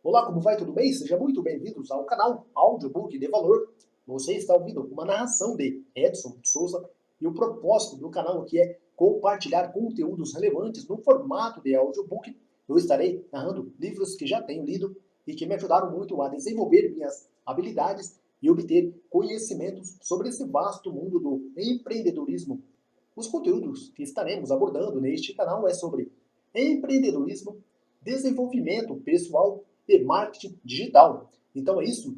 Olá, como vai? Tudo bem? Sejam muito bem-vindos ao canal Audiobook de Valor. Você está ouvindo uma narração de Edson Souza e o propósito do canal aqui é compartilhar conteúdos relevantes no formato de audiobook. Eu estarei narrando livros que já tenho lido e que me ajudaram muito a desenvolver minhas habilidades e obter conhecimentos sobre esse vasto mundo do empreendedorismo. Os conteúdos que estaremos abordando neste canal é sobre empreendedorismo, desenvolvimento pessoal e marketing digital. Então é isso.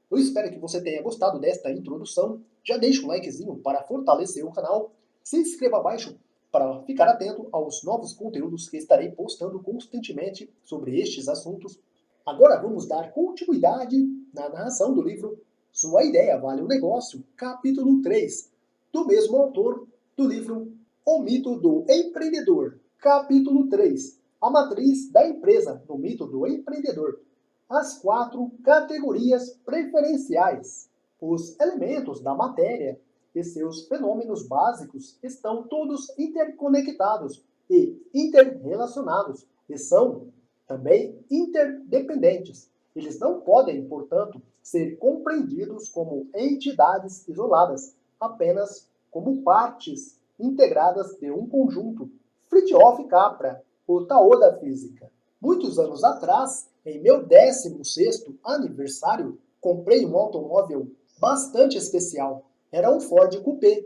Eu espero que você tenha gostado desta introdução. Já deixa um likezinho para fortalecer o canal. Se inscreva abaixo para ficar atento aos novos conteúdos que estarei postando constantemente sobre estes assuntos. Agora vamos dar continuidade na narração do livro Sua Ideia Vale o Negócio, capítulo 3, do mesmo autor do livro O Mito do Empreendedor, capítulo 3, a matriz da empresa no mito do empreendedor. As 4 categorias preferenciais. Os elementos da matéria e seus fenômenos básicos estão todos interconectados e interrelacionados e são também interdependentes. Eles não podem, portanto, ser compreendidos como entidades isoladas, apenas como partes integradas de um conjunto. Fritjof Capra, o Tao da Física. Muitos anos atrás, em meu 16º aniversário, comprei um automóvel bastante especial. Era um Ford Coupé,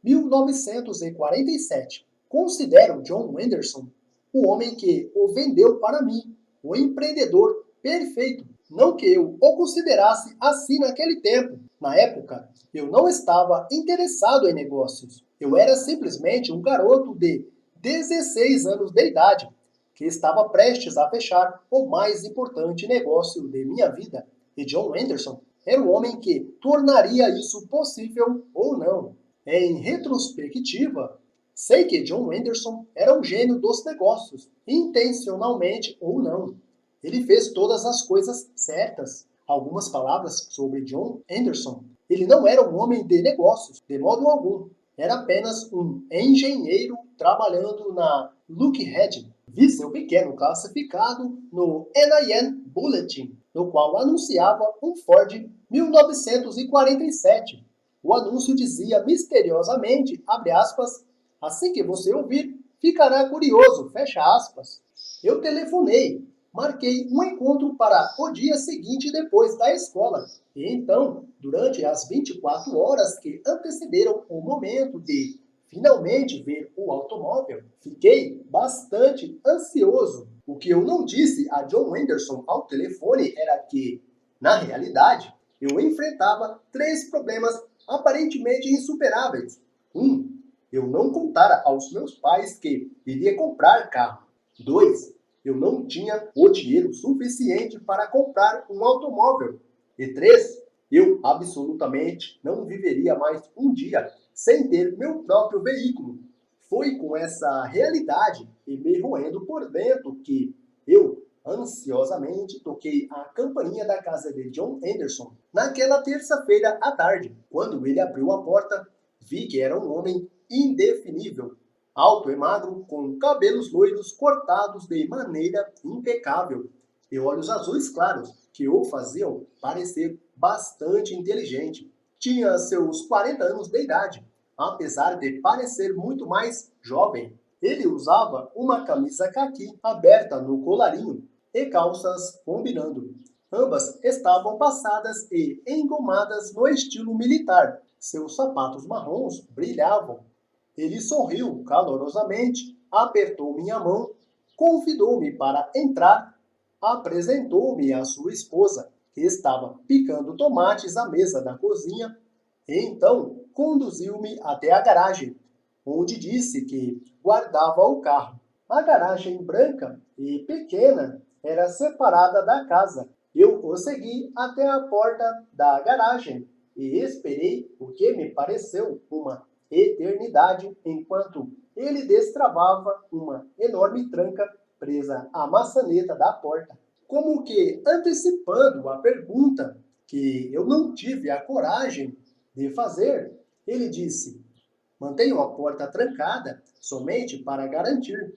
1947. Considero John Anderson o homem que o vendeu para mim, o empreendedor perfeito. Não que eu o considerasse assim naquele tempo. Na época, eu não estava interessado em negócios. Eu era simplesmente um garoto de 16 anos de idade, que estava prestes a fechar o mais importante negócio de minha vida. E John Anderson era o homem que tornaria isso possível ou não. Em retrospectiva, sei que John Anderson era um gênio dos negócios, intencionalmente ou não. Ele fez todas as coisas certas. Algumas palavras sobre John Anderson. Ele não era um homem de negócios, de modo algum. Era apenas um engenheiro trabalhando na Lockheed. Vi seu pequeno classificado no NIN Bulletin, no qual anunciava um Ford 1947. O anúncio dizia misteriosamente, abre aspas, assim que você ouvir, ficará curioso, fecha aspas. Eu telefonei, marquei um encontro para o dia seguinte depois da escola. E então, durante as 24 horas que antecederam o momento de finalmente ver o automóvel, fiquei bastante ansioso. O que eu não disse a John Anderson ao telefone era que, na realidade, eu enfrentava 3 problemas aparentemente insuperáveis. Eu não contara aos meus pais que iria comprar carro. 2, eu não tinha o dinheiro suficiente para comprar um automóvel. E 3, eu absolutamente não viveria mais um dia sem ter meu próprio veículo. Foi com essa realidade e me roendo por dentro que eu ansiosamente toquei a campainha da casa de John Anderson naquela terça-feira à tarde. Quando ele abriu a porta, vi que era um homem indefinível, alto e magro, com cabelos loiros cortados de maneira impecável e olhos azuis claros, que o faziam parecer bastante inteligente. Tinha seus 40 anos de idade, apesar de parecer muito mais jovem. Ele usava uma camisa caqui aberta no colarinho e calças combinando. Ambas estavam passadas e engomadas no estilo militar. Seus sapatos marrons brilhavam. Ele sorriu calorosamente, apertou minha mão, convidou-me para entrar, apresentou-me à sua esposa, que estava picando tomates à mesa da cozinha, e então conduziu-me até a garagem, onde disse que guardava o carro. A garagem branca e pequena era separada da casa. Eu o segui até a porta da garagem e esperei o que me pareceu uma eternidade enquanto ele destravava uma enorme tranca presa à maçaneta da porta. Como que antecipando a pergunta que eu não tive a coragem de fazer, ele disse: mantenho a porta trancada somente para garantir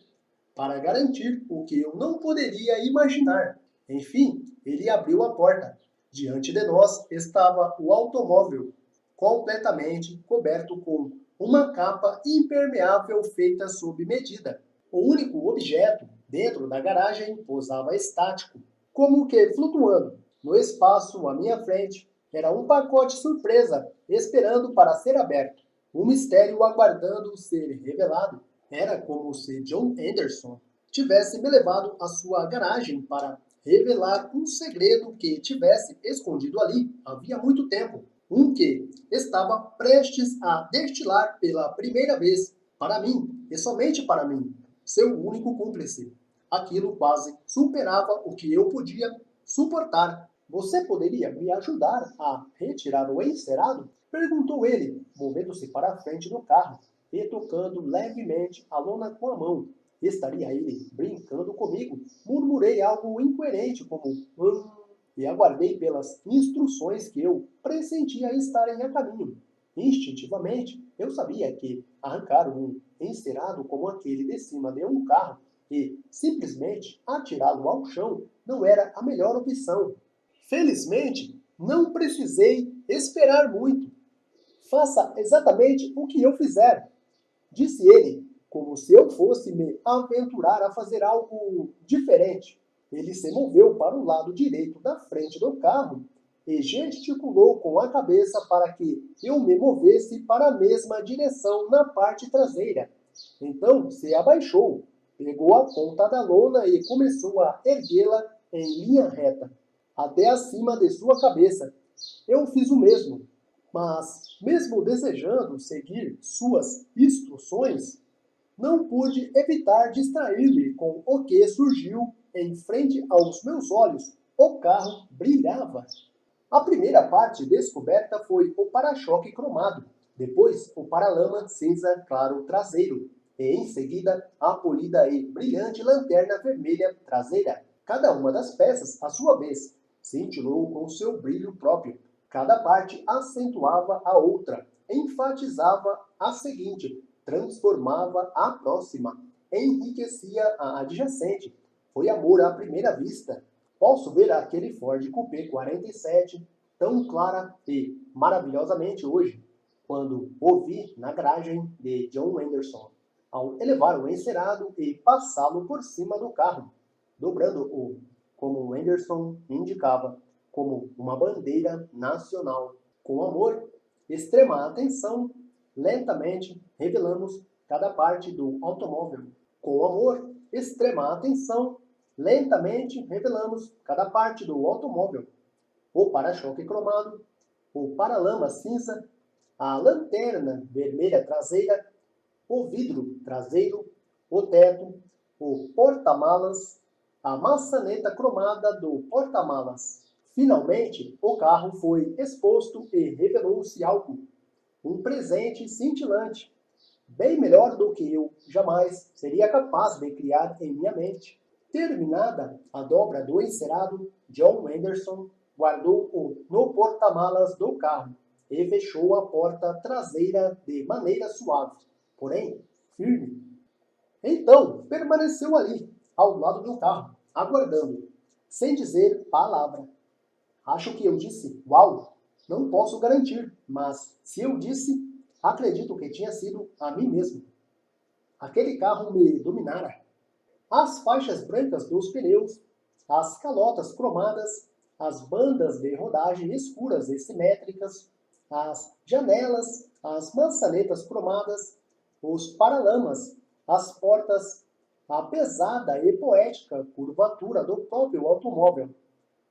o que eu não poderia imaginar. Enfim, ele abriu a porta. Diante de nós estava o automóvel, completamente coberto com uma capa impermeável feita sob medida. O único objeto dentro da garagem pousava estático, como que flutuando. No espaço à minha frente era um pacote surpresa esperando para ser aberto. Um mistério aguardando ser revelado. Era como se John Anderson tivesse me levado à sua garagem para revelar um segredo que tivesse escondido ali havia muito tempo. Um que estava prestes a destilar pela primeira vez, para mim, e somente para mim, seu único cúmplice. Aquilo quase superava o que eu podia suportar. Você poderia me ajudar a retirar o encerado? Perguntou ele, movendo-se para a frente do carro e tocando levemente a lona com a mão. Estaria ele brincando comigo? Murmurei algo incoerente como e aguardei pelas instruções que eu pressentia estarem a caminho. Instintivamente, eu sabia que arrancar um encerado como aquele de cima de um carro e simplesmente atirá-lo ao chão não era a melhor opção. Felizmente, não precisei esperar muito. Faça exatamente o que eu fizer, disse ele, como se eu fosse me aventurar a fazer algo diferente. Ele se moveu para o lado direito da frente do carro e gesticulou com a cabeça para que eu me movesse para a mesma direção na parte traseira. Então se abaixou, pegou a ponta da lona e começou a erguê-la em linha reta, até acima de sua cabeça. Eu fiz o mesmo, mas, mesmo desejando seguir suas instruções, não pude evitar distrair-me com o que surgiu em frente aos meus olhos. O carro brilhava. A primeira parte descoberta foi o para-choque cromado, depois o paralama cinza claro traseiro, e em seguida a polida e brilhante lanterna vermelha traseira. Cada uma das peças, à sua vez, cintilou com seu brilho próprio. Cada parte acentuava a outra, enfatizava a seguinte, transformava a próxima, enriquecia a adjacente. Foi amor à primeira vista. Posso ver aquele Ford Coupé 47 tão clara e maravilhosamente hoje, quando o vi na garagem de John Anderson, ao elevar o encerado e passá-lo por cima do carro, dobrando-o, como Anderson indicava, como uma bandeira nacional. Com amor, extrema atenção, lentamente revelamos cada parte do automóvel. Com amor, extrema atenção, lentamente revelamos cada parte do automóvel. O para-choque cromado, o paralama cinza, a lanterna vermelha traseira, o vidro traseiro, o teto, o porta-malas, a maçaneta cromada do porta-malas. Finalmente, o carro foi exposto e revelou-se algo. Um presente cintilante, bem melhor do que eu jamais seria capaz de criar em minha mente. Terminada a dobra do encerado, John Anderson guardou-o no porta-malas do carro e fechou a porta traseira de maneira suave, porém firme. Então permaneceu ali, ao lado do carro, aguardando, sem dizer palavra. Acho que eu disse, uau, não posso garantir, mas se eu disse, acredito que tinha sido a mim mesmo. Aquele carro me dominara. As faixas brancas dos pneus, as calotas cromadas, as bandas de rodagem escuras e simétricas, as janelas, as maçanetas cromadas, os paralamas, as portas, a pesada e poética curvatura do próprio automóvel.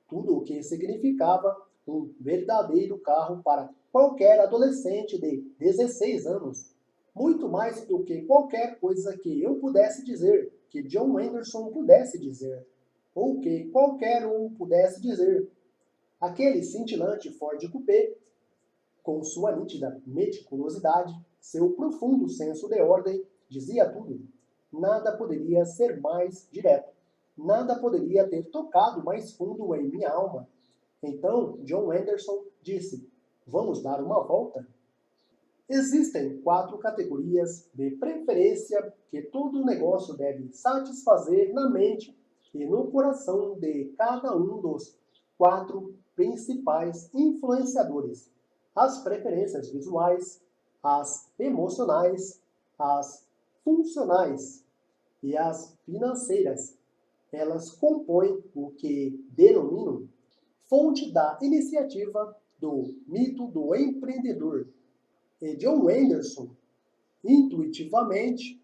Tudo o que significava um verdadeiro carro para qualquer adolescente de 16 anos. Muito mais do que qualquer coisa que eu pudesse dizer, que John Anderson pudesse dizer, ou que qualquer um pudesse dizer. Aquele cintilante Ford Coupé, com sua nítida meticulosidade, seu profundo senso de ordem, dizia tudo. Nada poderia ser mais direto. Nada poderia ter tocado mais fundo em minha alma. Então, John Anderson disse, vamos dar uma volta? Existem 4 categorias de preferência que todo negócio deve satisfazer na mente e no coração de cada um dos 4 principais influenciadores: as preferências visuais, as emocionais, as funcionais e as financeiras. Elas compõem o que denomino fonte da iniciativa do mito do empreendedor. E John Anderson intuitivamente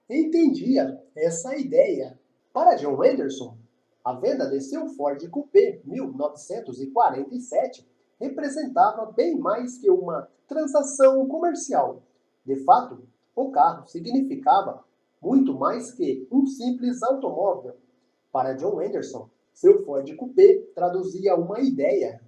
entendia essa ideia. Para John Anderson, a venda de seu Ford Coupé 1947 representava bem mais que uma transação comercial. De fato, o carro significava muito mais que um simples automóvel. Para John Anderson, seu Ford Coupé traduzia uma ideia.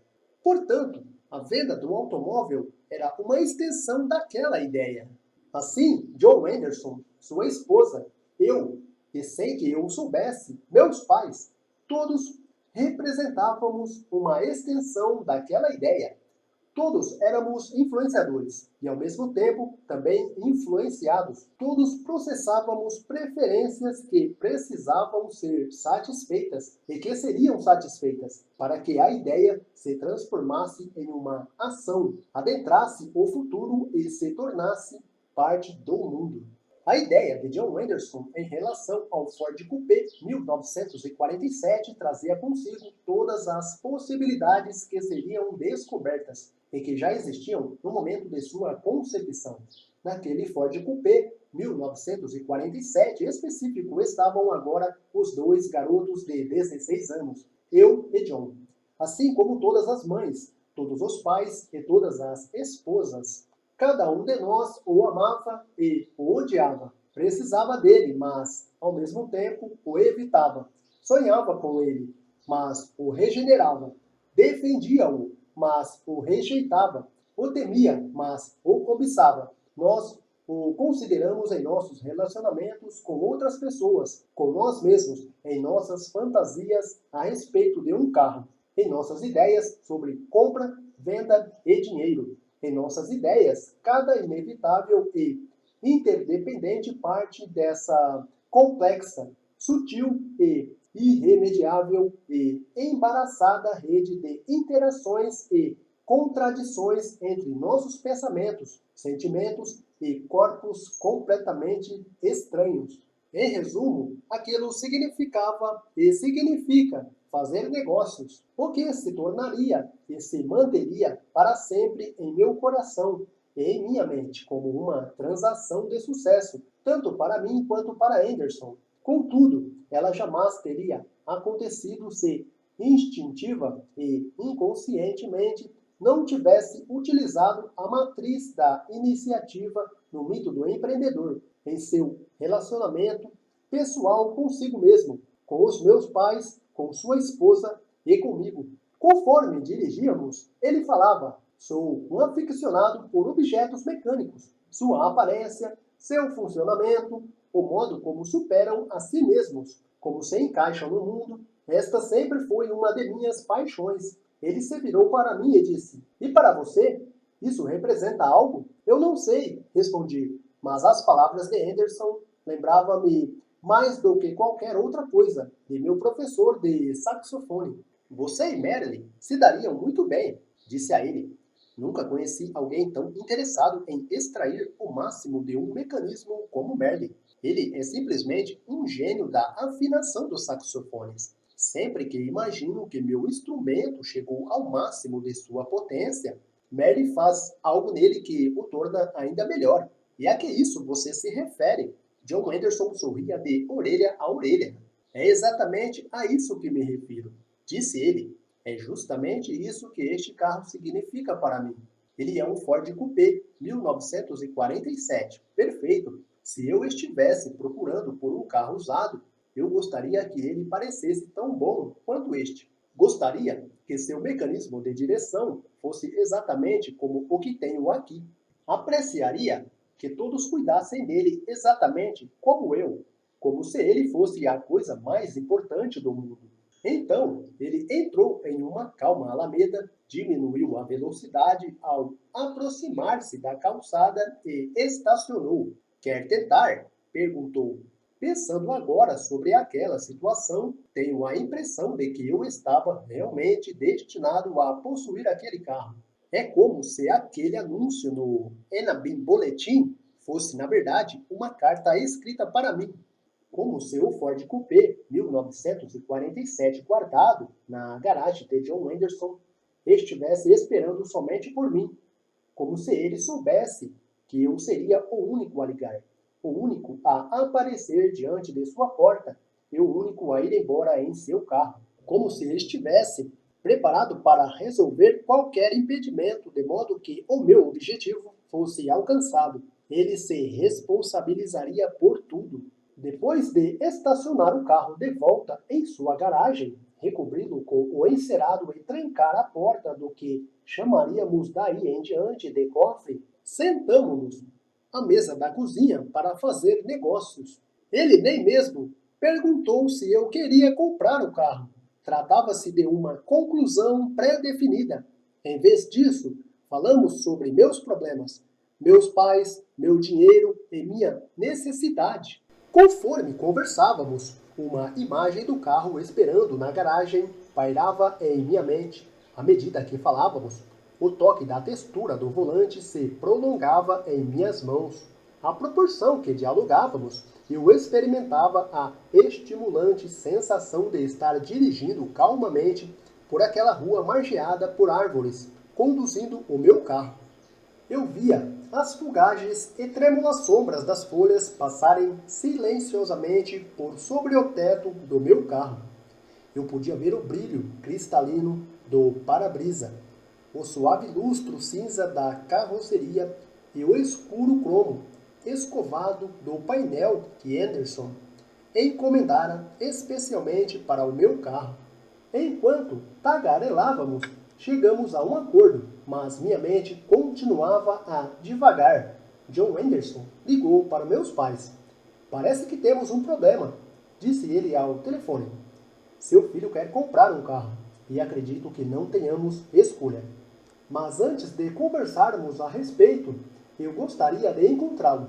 Portanto, a venda do automóvel era uma extensão daquela ideia. Assim, John Anderson, sua esposa, eu, e sem que eu soubesse, meus pais, todos representávamos uma extensão daquela ideia. Todos éramos influenciadores e, ao mesmo tempo, também influenciados. Todos processávamos preferências que precisavam ser satisfeitas e que seriam satisfeitas para que a ideia se transformasse em uma ação, adentrasse o futuro e se tornasse parte do mundo. A ideia de John Anderson em relação ao Ford Coupé 1947 trazia consigo todas as possibilidades que seriam descobertas e que já existiam no momento de sua concepção. Naquele Ford Coupé 1947 específico estavam agora os 2 garotos de 16 anos, eu e John. Assim como todas as mães, todos os pais e todas as esposas. Cada um de nós o amava e o odiava. Precisava dele, mas, ao mesmo tempo, o evitava. Sonhava com ele, mas o regenerava. Defendia-o, mas o rejeitava. O temia, mas o cobiçava. Nós o consideramos em nossos relacionamentos com outras pessoas, com nós mesmos, em nossas fantasias a respeito de um carro, em nossas ideias sobre compra, venda e dinheiro. Em nossas ideias, cada inevitável e interdependente parte dessa complexa, sutil e irremediável e embaraçada rede de interações e contradições entre nossos pensamentos, sentimentos e corpos completamente estranhos. Em resumo, aquilo significava e significa fazer negócios, o que se tornaria e se manteria para sempre em meu coração e em minha mente como uma transação de sucesso, tanto para mim quanto para Anderson. Contudo, ela jamais teria acontecido se instintiva e inconscientemente não tivesse utilizado a matriz da iniciativa no mito do empreendedor em seu relacionamento pessoal consigo mesmo, com os meus pais, com sua esposa e comigo. Conforme dirigíamos, ele falava: sou um aficionado por objetos mecânicos, sua aparência, seu funcionamento, o modo como superam a si mesmos, como se encaixam no mundo. Esta sempre foi uma de minhas paixões. Ele se virou para mim e disse: e para você? Isso representa algo? Eu não sei, respondi, mas as palavras de Anderson lembravam-me mais do que qualquer outra coisa de meu professor de saxofone. Você e Marilyn se dariam muito bem, disse a ele. Nunca conheci alguém tão interessado em extrair o máximo de um mecanismo como Merlin. Ele é simplesmente um gênio da afinação dos saxofones. Sempre que imagino que meu instrumento chegou ao máximo de sua potência, Merlin faz algo nele que o torna ainda melhor. E a que isso você se refere? John Anderson sorria de orelha a orelha. É exatamente a isso que me refiro, disse ele. É justamente isso que este carro significa para mim. Ele é um Ford Coupé 1947. Perfeito. Se eu estivesse procurando por um carro usado, eu gostaria que ele parecesse tão bom quanto este. Gostaria que seu mecanismo de direção fosse exatamente como o que tenho aqui. Apreciaria que todos cuidassem dele exatamente como eu, como se ele fosse a coisa mais importante do mundo. Então, ele entrou em uma calma alameda, diminuiu a velocidade ao aproximar-se da calçada e estacionou. Quer tentar? Perguntou. Pensando agora sobre aquela situação, tenho a impressão de que eu estava realmente destinado a possuir aquele carro. É como se aquele anúncio no Enabim Boletim fosse, na verdade, uma carta escrita para mim. Como se o Ford Coupé 1947 guardado na garagem de John Anderson estivesse esperando somente por mim, como se ele soubesse que eu seria o único a ligar, o único a aparecer diante de sua porta e o único a ir embora em seu carro, como se estivesse preparado para resolver qualquer impedimento, de modo que o meu objetivo fosse alcançado. Ele se responsabilizaria por tudo. Depois de estacionar o carro de volta em sua garagem, recobri-lo com o encerado e trancar a porta do que chamaríamos daí em diante de cofre, sentamo-nos à mesa da cozinha para fazer negócios. Ele nem mesmo perguntou se eu queria comprar o carro. Tratava-se de uma conclusão pré-definida. Em vez disso, falamos sobre meus problemas, meus pais, meu dinheiro e minha necessidade. Conforme conversávamos, uma imagem do carro esperando na garagem pairava em minha mente. À medida que falávamos, o toque da textura do volante se prolongava em minhas mãos. À proporção que dialogávamos, eu experimentava a estimulante sensação de estar dirigindo calmamente por aquela rua margeada por árvores, conduzindo o meu carro. Eu via as fugaces e trêmulas sombras das folhas passarem silenciosamente por sobre o teto do meu carro. Eu podia ver o brilho cristalino do para-brisa, o suave lustro cinza da carroceria e o escuro cromo escovado do painel que Anderson encomendara especialmente para o meu carro. Enquanto tagarelávamos, chegamos a um acordo, mas minha mente continuava a divagar. John Anderson ligou para meus pais. Parece que temos um problema, disse ele ao telefone. Seu filho quer comprar um carro e acredito que não tenhamos escolha. Mas antes de conversarmos a respeito, eu gostaria de encontrá-lo.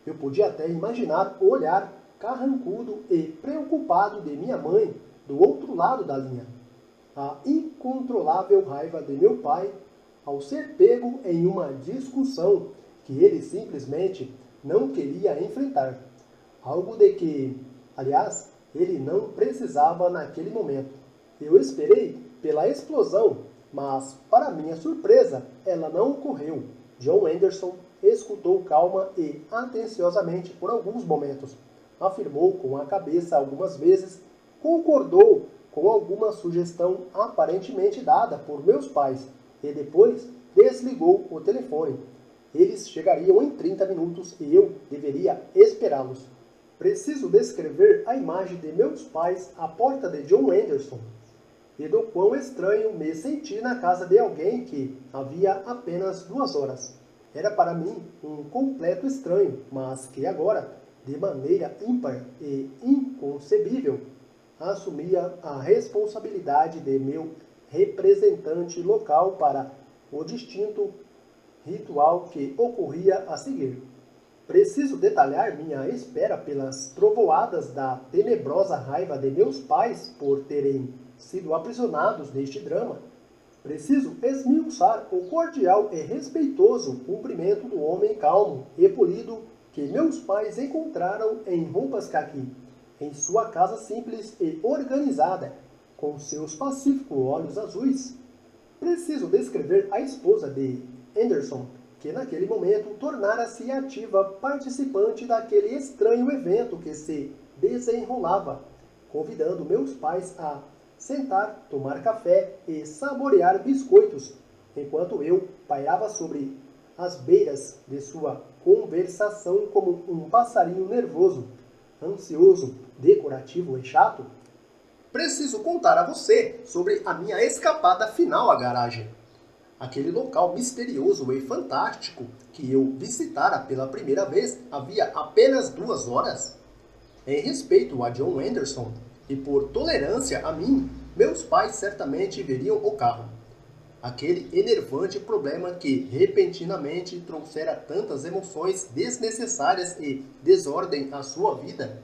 Eu podia até imaginar o olhar carrancudo e preocupado de minha mãe do outro lado da linha. A incontrolável raiva de meu pai ao ser pego em uma discussão que ele simplesmente não queria enfrentar. Algo de que, aliás, ele não precisava naquele momento. Eu esperei pela explosão, mas, para minha surpresa, ela não ocorreu. John Anderson escutou calma e atenciosamente por alguns momentos. Afirmou com a cabeça algumas vezes, concordou com alguma sugestão aparentemente dada por meus pais e depois desligou o telefone. Eles chegariam em 30 minutos e eu deveria esperá-los. Preciso descrever a imagem de meus pais à porta de John Anderson e do quão estranho me senti na casa de alguém que havia apenas 2 horas. Era para mim um completo estranho, mas que agora, de maneira ímpar e inconcebível, assumia a responsabilidade de meu representante local para o distinto ritual que ocorria a seguir. Preciso detalhar minha espera pelas trovoadas da tenebrosa raiva de meus pais por terem sido aprisionados neste drama. Preciso esmiuçar o cordial e respeitoso cumprimento do homem calmo e polido que meus pais encontraram em roupas caqui, em sua casa simples e organizada, com seus pacíficos olhos azuis. Preciso descrever a esposa de Anderson, que naquele momento tornara-se ativa participante daquele estranho evento que se desenrolava, convidando meus pais a sentar, tomar café e saborear biscoitos, enquanto eu pairava sobre as beiras de sua conversação como um passarinho nervoso, ansioso, decorativo e chato. Preciso contar a você sobre a minha escapada final à garagem. Aquele local misterioso e fantástico que eu visitara pela primeira vez havia apenas 2 horas. Em respeito a John Anderson e por tolerância a mim, meus pais certamente veriam o carro. Aquele enervante problema que repentinamente trouxera tantas emoções desnecessárias e desordem à sua vida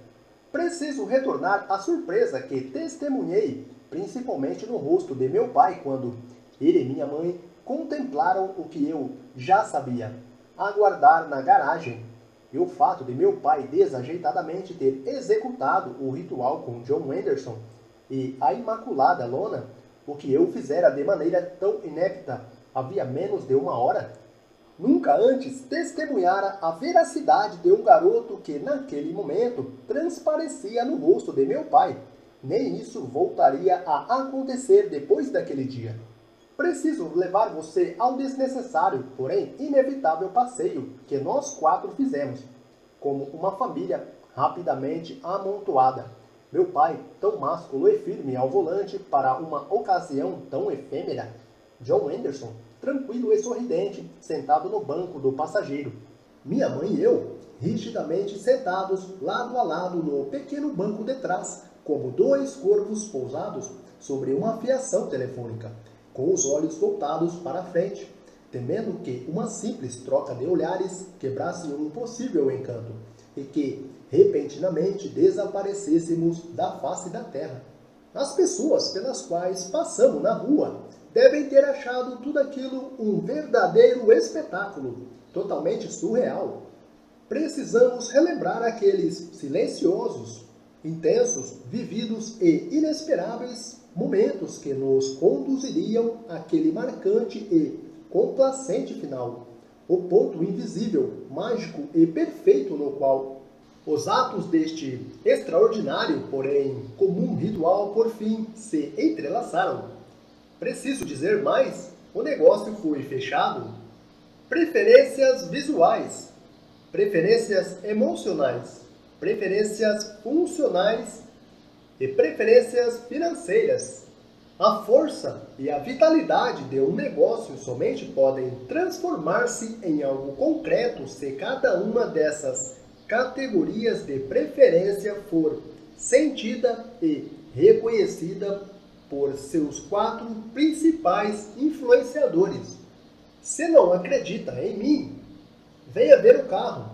Preciso retornar à surpresa que testemunhei, principalmente no rosto de meu pai, quando ele e minha mãe contemplaram o que eu já sabia, aguardar na garagem. E o fato de meu pai desajeitadamente ter executado o ritual com John Anderson e a Imaculada Lona, o que eu fizera de maneira tão inepta havia menos de 1 hora. Nunca antes testemunhara a veracidade de um garoto que naquele momento transparecia no rosto de meu pai. Nem isso voltaria a acontecer depois daquele dia. Preciso levar você ao desnecessário, porém inevitável passeio que nós 4 fizemos, como uma família rapidamente amontoada. Meu pai, tão másculo e firme ao volante para uma ocasião tão efêmera. John Anderson, tranquilo e sorridente, sentado no banco do passageiro. Minha mãe e eu, rigidamente sentados lado a lado no pequeno banco de trás, como 2 corvos pousados sobre uma fiação telefônica, com os olhos voltados para a frente, temendo que uma simples troca de olhares quebrasse um possível encanto e que, repentinamente, desaparecêssemos da face da terra. As pessoas pelas quais passamos na rua devem ter achado tudo aquilo um verdadeiro espetáculo, totalmente surreal. Precisamos relembrar aqueles silenciosos, intensos, vividos e inesperáveis momentos que nos conduziriam àquele marcante e complacente final, o ponto invisível, mágico e perfeito no qual os atos deste extraordinário, porém comum ritual por fim se entrelaçaram. Preciso dizer mais? O negócio foi fechado. Preferências visuais, preferências emocionais, preferências funcionais e preferências financeiras. A força e a vitalidade de um negócio somente podem transformar-se em algo concreto se cada uma dessas categorias de preferência for sentida e reconhecida por seus 4 principais influenciadores. Se não acredita em mim, venha ver o carro,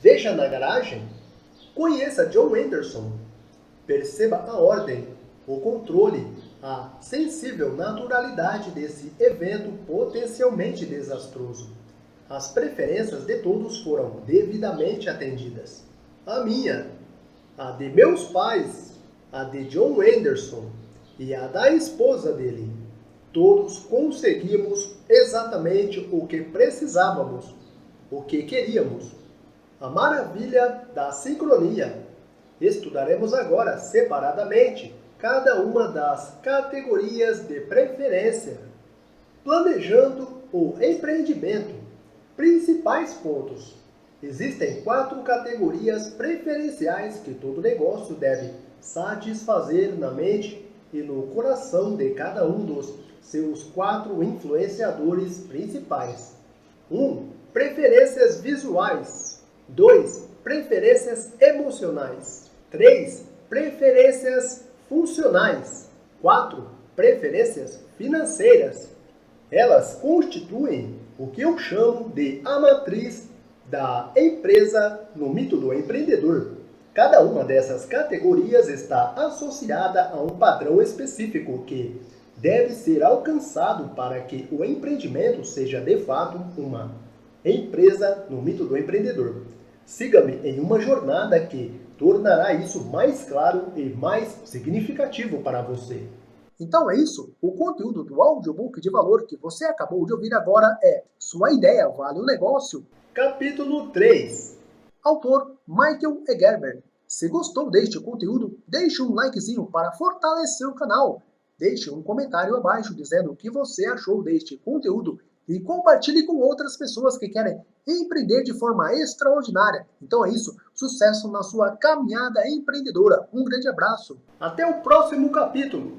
veja na garagem, conheça John Anderson, perceba a ordem, o controle, a sensível naturalidade desse evento potencialmente desastroso. As preferências de todos foram devidamente atendidas. A minha, a de meus pais, a de John Anderson e a da esposa dele. Todos conseguimos exatamente o que precisávamos, o que queríamos. A maravilha da sincronia. Estudaremos agora separadamente cada uma das categorias de preferência, planejando o empreendimento. Principais pontos. Existem 4 categorias preferenciais que todo negócio deve satisfazer na mente e no coração de cada um dos seus 4 influenciadores principais. 1. Preferências visuais. 2. Preferências emocionais. 3. Preferências funcionais. 4. Preferências financeiras. Elas constituem o que eu chamo de a matriz da empresa no mito do empreendedor. Cada uma dessas categorias está associada a um padrão específico que deve ser alcançado para que o empreendimento seja de fato uma empresa no mito do empreendedor. Siga-me em uma jornada que tornará isso mais claro e mais significativo para você. Então é isso, o conteúdo do audiobook de valor que você acabou de ouvir agora é Sua Ideia Vale o Negócio, capítulo 3. Autor Michael E. Gerber. Se gostou deste conteúdo, deixe um likezinho para fortalecer o canal. Deixe um comentário abaixo dizendo o que você achou deste conteúdo e compartilhe com outras pessoas que querem empreender de forma extraordinária. Então é isso, sucesso na sua caminhada empreendedora. Um grande abraço. Até o próximo capítulo.